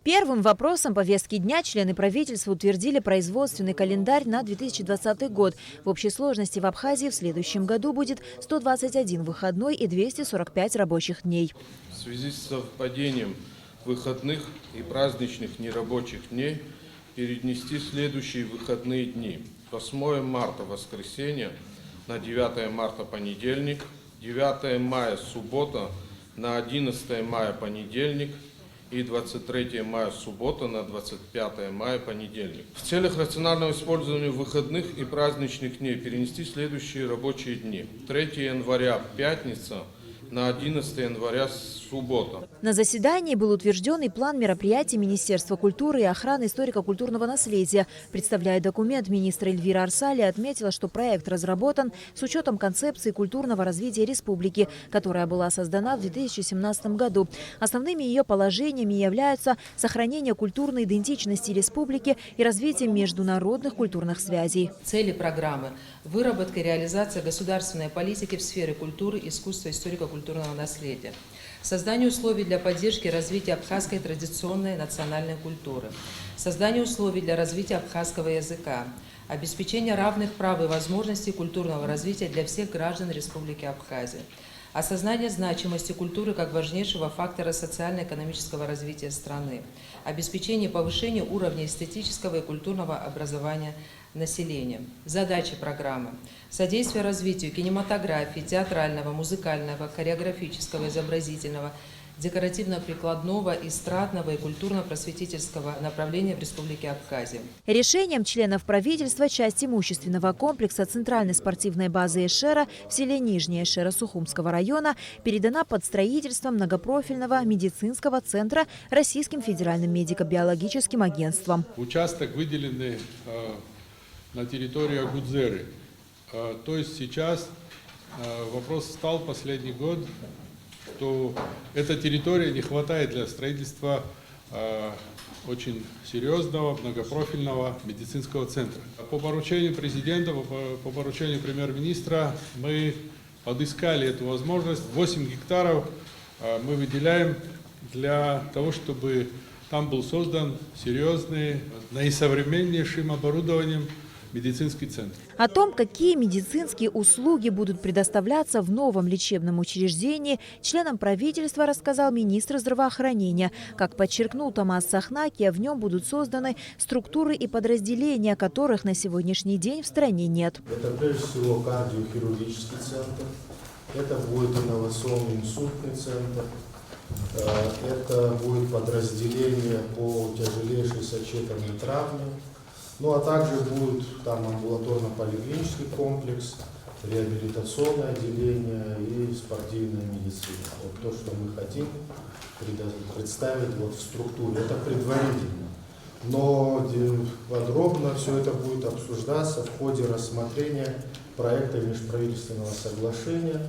Первым вопросом повестки дня члены правительства утвердили производственный календарь на 2020 год. В общей сложности в Абхазии в следующем году будет 121 выходной и 245 рабочих дней. В связи с совпадением выходных и праздничных нерабочих дней перенести следующие выходные дни. 8 марта воскресенье на 9 марта понедельник, 9 мая суббота на 11 мая понедельник и 23 мая суббота на 25 мая понедельник. В целях рационального использования выходных и праздничных дней перенести следующие рабочие дни. 3 января пятница на 11 января суббота. На заседании был утвержден и план мероприятий Министерства культуры и охраны историко-культурного наследия. Представляя документ, министр Эльвира Арсали отметила, что проект разработан с учетом концепции культурного развития республики, которая была создана в 2017 году. Основными ее положениями являются сохранение культурной идентичности республики и развитие международных культурных связей. Цели программы – выработка и реализация государственной политики в сфере культуры, искусства, историко-культурного наследия. Создание условий для поддержки и развития абхазской традиционной национальной культуры. Создание условий для развития абхазского языка. Обеспечение равных прав и возможностей культурного развития для всех граждан Республики Абхазия. Осознание значимости культуры как важнейшего фактора социально-экономического развития страны. Обеспечение повышения уровня эстетического и культурного образования населения. Задачи программы. Содействие развитию кинематографии, театрального, музыкального, хореографического, изобразительного, декоративно-прикладного, эстрадного и культурно-просветительского направления в Республике Абхазия. Решением членов правительства часть имущественного комплекса Центральной спортивной базы Эшера в селе Нижняя Эшера Сухумского района передана под строительство многопрофильного медицинского центра Российским федеральным медико-биологическим агентством. Участок выделенный на территории Агудзеры. То есть сейчас вопрос встал последний год, что эта территория не хватает для строительства очень серьезного многопрофильного медицинского центра. По поручению президента, по поручению премьер-министра мы подыскали эту возможность. 8 гектаров мы выделяем для того, чтобы там был создан серьезный, наисовременнейшим оборудованием медицинский центр. О том, какие медицинские услуги будут предоставляться в новом лечебном учреждении, членам правительства рассказал министр здравоохранения. Как подчеркнул Томас Сахнакия, в нем будут созданы структуры и подразделения, которых на сегодняшний день в стране нет. Это прежде всего кардиохирургический центр, это будет инновационно-инсультный центр, это будет подразделение по тяжелейшей сочетанной травме. Ну а также будет там амбулаторно-поликлинический комплекс, реабилитационное отделение и спортивная медицина. Вот то, что мы хотим представить вот в структуре. Это предварительно. Но подробно все это будет обсуждаться в ходе рассмотрения проекта межправительственного соглашения,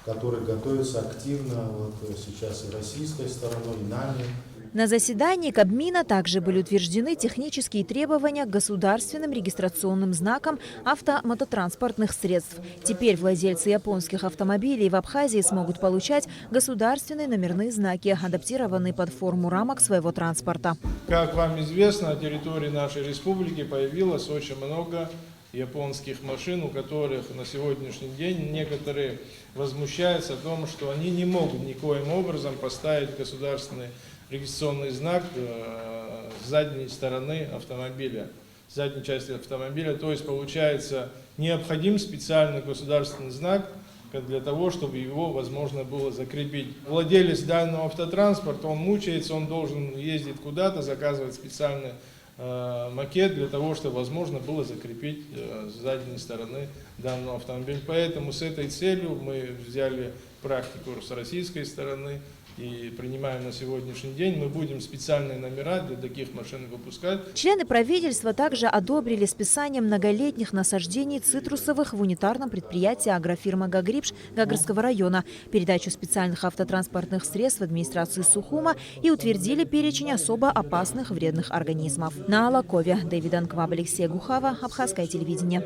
который готовится активно вот сейчас и российской стороной, и нами. На заседании Кабмина также были утверждены технические требования к государственным регистрационным знакам автомототранспортных средств. Теперь владельцы японских автомобилей в Абхазии смогут получать государственные номерные знаки, адаптированные под форму рамок своего транспорта. Как вам известно, на территории нашей республики появилось очень много японских машин, у которых на сегодняшний день некоторые возмущаются о том, что они не могут никоим образом поставить государственный регистрационный знак с задней стороны автомобиля, с задней части автомобиля. То есть получается необходим специальный государственный знак для того, чтобы его возможно было закрепить. Владелец данного автотранспорта, он мучается, он должен ездить куда-то, заказывать специальный макет для того, чтобы возможно было закрепить с задней стороны данного автомобиля. Поэтому с этой целью мы взяли практику с российской стороны и принимаем на сегодняшний день. Мы будем специальные номера для таких машин выпускать. Члены правительства также одобрили списание многолетних насаждений цитрусовых в унитарном предприятии агрофирмы «Гагрипш» Гагарского района, передачу специальных автотранспортных средств в администрации Сухума и утвердили перечень особо опасных вредных организмов. На Алакове Дэвид Анкваб, Алексей Гухава, Абхазское телевидение.